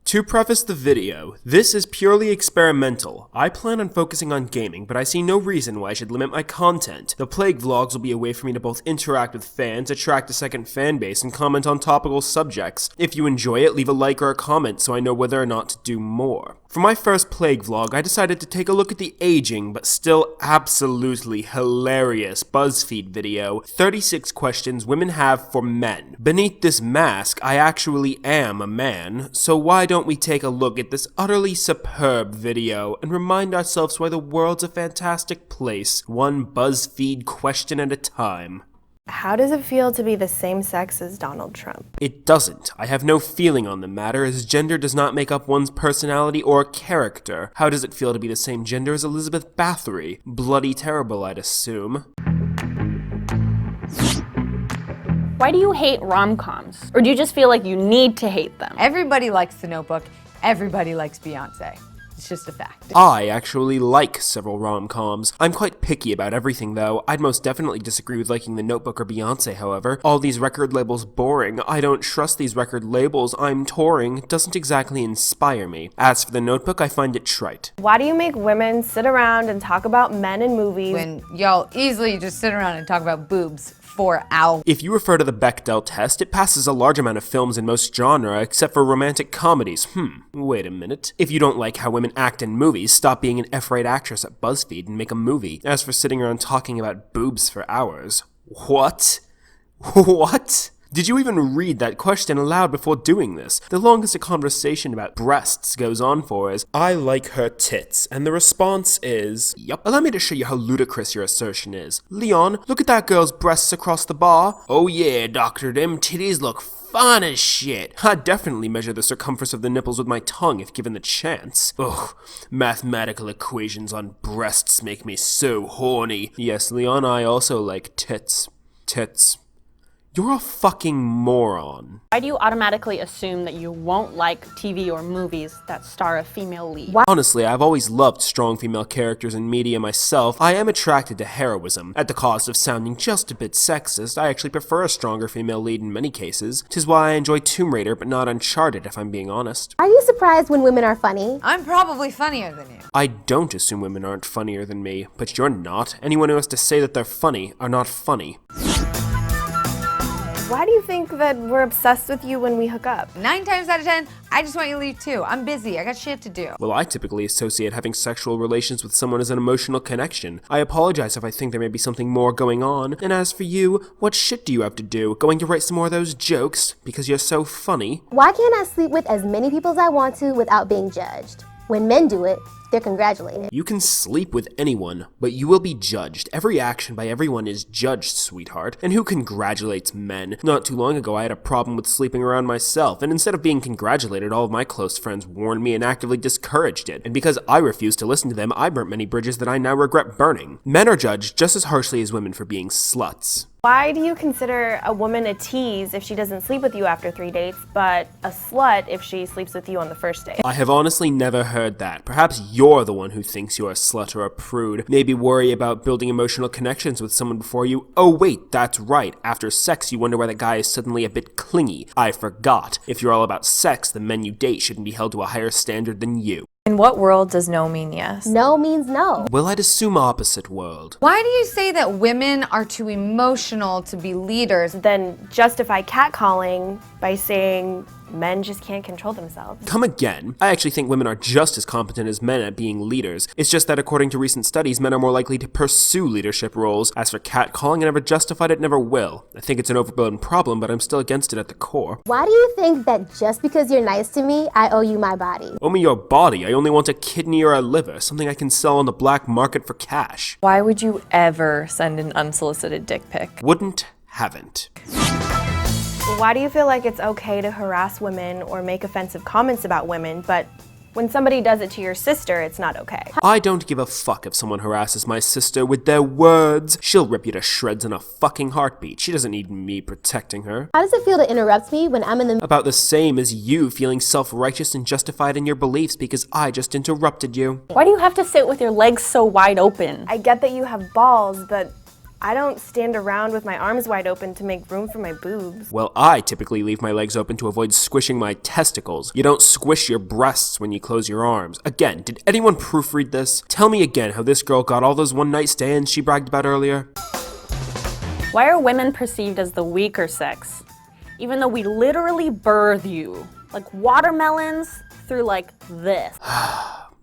To preface the video, this is purely experimental. I plan on focusing on gaming, but I see no reason why I should limit my content. The Plague vlogs will be a way for me to both interact with fans, attract a second fan base, and comment on topical subjects. If you enjoy it, leave a like or a comment so I know whether or not to do more. For my first Plague vlog, I decided to take a look at the aging, but still absolutely hilarious Buzzfeed video, 36 questions women have for men. Beneath this mask, I actually am a man, so why don't we take a look at this utterly superb video and remind ourselves why the world's a fantastic place, one Buzzfeed question at a time. How does it feel to be the same sex as Donald Trump? It doesn't. I have no feeling on the matter, as gender does not make up one's personality or character. How does it feel to be the same gender as Elizabeth Bathory? Bloody terrible, I'd assume. Why do you hate rom-coms? Or do you just feel like you need to hate them? Everybody likes The Notebook. Everybody likes Beyonce. It's just a fact. I actually like several rom-coms. I'm quite picky about everything though. I'd most definitely disagree with liking The Notebook or Beyonce, however. All these record labels boring. I don't trust these record labels. I'm touring. Doesn't exactly inspire me. As for The Notebook, I find it trite. Why do you make women sit around and talk about men in movies When y'all easily just sit around and talk about boobs for hours? If you refer to the Bechdel test, it passes a large amount of films in most genre, except for romantic comedies. Wait a minute. If you don't like how women act in movies, stop being an F-rate actress at Buzzfeed and make a movie. As for sitting around talking about boobs for hours. What? What? Did you even read that question aloud before doing this? The longest a conversation about breasts goes on for is, I like her tits, and the response is, yup. Allow me to show you how ludicrous your assertion is. Leon, look at that girl's breasts across the bar. Oh yeah, doctor, them titties look fine as shit. I'd definitely measure the circumference of the nipples with my tongue if given the chance. Ugh, mathematical equations on breasts make me so horny. Yes, Leon, I also like tits. Tits. You're a fucking moron. Why do you automatically assume that you won't like TV or movies that star a female lead? Honestly, I've always loved strong female characters in media myself. I am attracted to heroism. At the cost of sounding just a bit sexist, I actually prefer a stronger female lead in many cases. 'Tis why I enjoy Tomb Raider, but not Uncharted, if I'm being honest. Are you surprised when women are funny? I'm probably funnier than you. I don't assume women aren't funnier than me, but you're not. Anyone who has to say that they're funny are not funny. Why do you think that we're obsessed with you when we hook up? 9 times out of 10, I just want you to leave too. I'm busy. I got shit to do. Well, I typically associate having sexual relations with someone as an emotional connection. I apologize if I think there may be something more going on. And as for you, what shit do you have to do? Going to write some more of those jokes because you're so funny? Why can't I sleep with as many people as I want to without being judged? When men do it, they're congratulated. You can sleep with anyone, but you will be judged. Every action by everyone is judged, sweetheart. And who congratulates men? Not too long ago, I had a problem with sleeping around myself, and instead of being congratulated, all of my close friends warned me and actively discouraged it. And because I refused to listen to them, I burnt many bridges that I now regret burning. Men are judged just as harshly as women for being sluts. Why do you consider a woman a tease if she doesn't sleep with you after 3 dates, but a slut if she sleeps with you on the first date? I have honestly never heard that. Perhaps you're the one who thinks you're a slut or a prude. Maybe worry about building emotional connections with someone before you. Oh wait, that's right. After sex, you wonder why the guy is suddenly a bit clingy. I forgot. If you're all about sex, the men you date shouldn't be held to a higher standard than you. In what world does no mean yes? No means no. Well, I'd assume opposite world. Why do you say that women are too emotional to be leaders? Then justify catcalling by saying men just can't control themselves. Come again. I actually think women are just as competent as men at being leaders. It's just that according to recent studies, men are more likely to pursue leadership roles. As for catcalling, I never justified it, never will. I think it's an overblown problem, but I'm still against it at the core. Why do you think that just because you're nice to me, I owe you my body? Owe me your body. I only want a kidney or a liver, something I can sell on the black market for cash. Why would you ever send an unsolicited dick pic? Wouldn't, haven't. Why do you feel like it's okay to harass women or make offensive comments about women, but when somebody does it to your sister, it's not okay? I don't give a fuck if someone harasses my sister with their words. She'll rip you to shreds in a fucking heartbeat. She doesn't need me protecting her. How does it feel to interrupt me when I'm in the About the same as you feeling self-righteous and justified in your beliefs because I just interrupted you. Why do you have to sit with your legs so wide open? I get that you have balls, but I don't stand around with my arms wide open to make room for my boobs. Well, I typically leave my legs open to avoid squishing my testicles. You don't squish your breasts when you close your arms. Again, did anyone proofread this? Tell me again how this girl got all those one-night stands she bragged about earlier. Why are women perceived as the weaker sex, even though we literally birth you? Like watermelons through like this.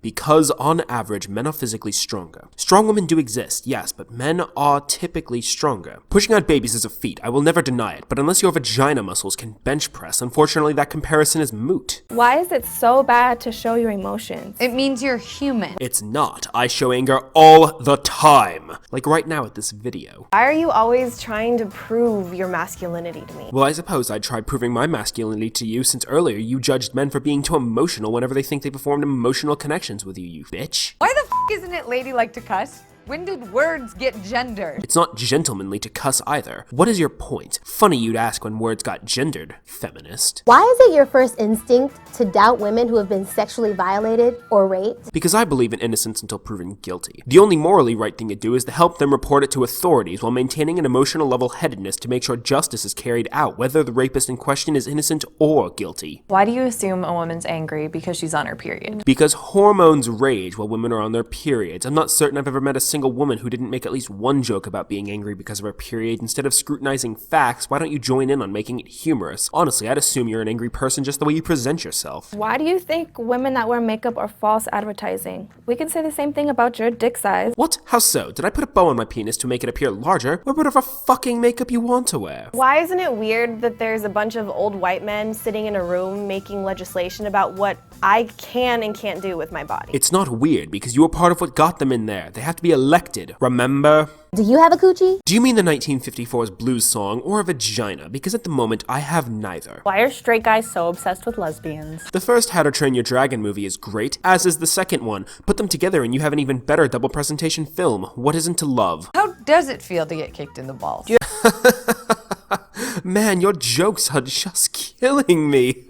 Because on average, men are physically stronger. Strong women do exist, yes, but men are typically stronger. Pushing out babies is a feat, I will never deny it, but unless your vagina muscles can bench press, unfortunately that comparison is moot. Why is it so bad to show your emotions? It means you're human. It's not. I show anger all the time. Like right now at this video. Why are you always trying to prove your masculinity to me? Well, I suppose I'd try proving my masculinity to you since earlier you judged men for being too emotional whenever they think they performed emotional connections with you, you bitch. Why the isn't it ladylike to cuss? When did words get gendered? It's not gentlemanly to cuss either. What is your point? Funny you'd ask when words got gendered, feminist. Why is it your first instinct to doubt women who have been sexually violated or raped? Because I believe in innocence until proven guilty. The only morally right thing to do is to help them report it to authorities while maintaining an emotional level-headedness to make sure justice is carried out, whether the rapist in question is innocent or guilty. Why do you assume a woman's angry because she's on her period? Because hormones rage while women are on their periods. I'm not certain I've ever met a single woman who didn't make at least one joke about being angry because of her period. Instead of scrutinizing facts, why don't you join in on making it humorous? Honestly, I'd assume you're an angry person just the way you present yourself. Why do you think women that wear makeup are false advertising? We can say the same thing about your dick size. What? How so? Did I put a bow on my penis to make it appear larger? Or whatever fucking makeup you want to wear? Why isn't it weird that there's a bunch of old white men sitting in a room making legislation about what I can and can't do with my body? It's not weird because you were part of what got them in there. They have to be elected. Remember? Do you have a coochie? Do you mean the 1954's blues song or a vagina? Because at the moment, I have neither. Why are straight guys so obsessed with lesbians? The first How to Train Your Dragon movie is great, as is the second one. Put them together and you have an even better double presentation film. What isn't to love? How does it feel to get kicked in the balls? Man, your jokes are just killing me.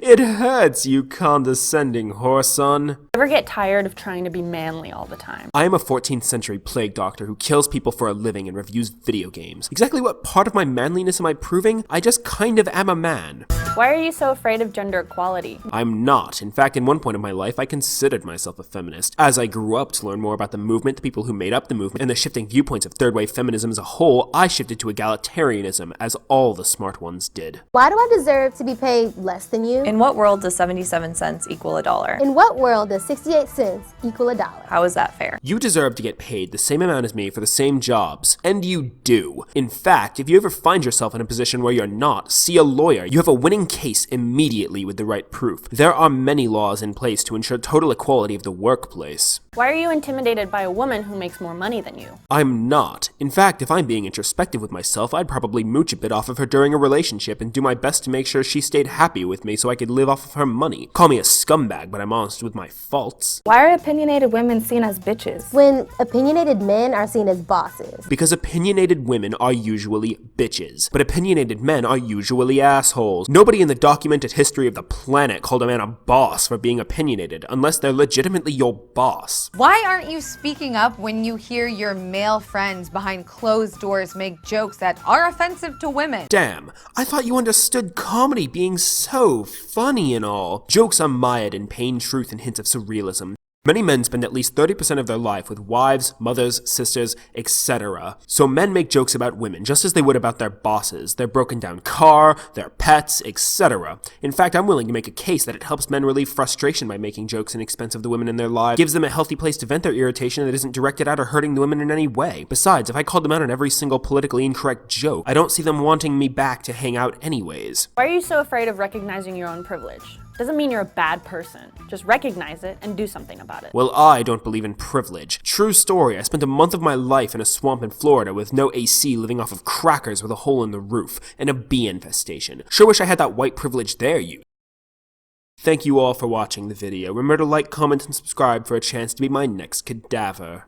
It hurts, you condescending whoreson. Ever get tired of trying to be manly all the time? I am a 14th century plague doctor who kills people for a living and reviews video games. Exactly what part of my manliness am I proving? I just kind of am a man. Why are you so afraid of gender equality? I'm not. In fact, in one point of my life, I considered myself a feminist. As I grew up to learn more about the movement, the people who made up the movement, and the shifting viewpoints of third-wave feminism as a whole, I shifted to egalitarianism, as all the smart ones did. Why do I deserve to be paid less than you? In what world does 77 cents equal $1? In what world does 68 cents equal $1? How is that fair? You deserve to get paid the same amount as me for the same jobs, and you do. In fact, if you ever find yourself in a position where you're not, see a lawyer. You have a winning case immediately with the right proof. There are many laws in place to ensure total equality of the workplace. Why are you intimidated by a woman who makes more money than you? I'm not. In fact, if I'm being introspective with myself, I'd probably mooch a bit off of her during a relationship and do my best to make sure she stayed happy with me so I could live off of her money. Call me a scumbag, but I'm honest with my faults. Why are opinionated women seen as bitches? When opinionated men are seen as bosses. Because opinionated women are usually bitches, but opinionated men are usually assholes. Nobody in the documented history of the planet called a man a boss for being opinionated, unless they're legitimately your boss. Why aren't you speaking up when you hear your male friends behind closed doors make jokes that are offensive to women? Damn, I thought you understood comedy being so funny and all. Jokes are mired in pain, truth, and hints of surrealism. Many men spend at least 30% of their life with wives, mothers, sisters, etc. So men make jokes about women just as they would about their bosses, their broken down car, their pets, etc. In fact, I'm willing to make a case that it helps men relieve frustration by making jokes in expense of the women in their lives, gives them a healthy place to vent their irritation that isn't directed at or hurting the women in any way. Besides, if I called them out on every single politically incorrect joke, I don't see them wanting me back to hang out anyways. Why are you so afraid of recognizing your own privilege? Doesn't mean you're a bad person. Just recognize it and do something about it. Well, I don't believe in privilege. True story, I spent a month of my life in a swamp in Florida with no AC, living off of crackers with a hole in the roof, and a bee infestation. Sure wish I had that white privilege there, you. Thank you all for watching the video. Remember to like, comment, and subscribe for a chance to be my next cadaver.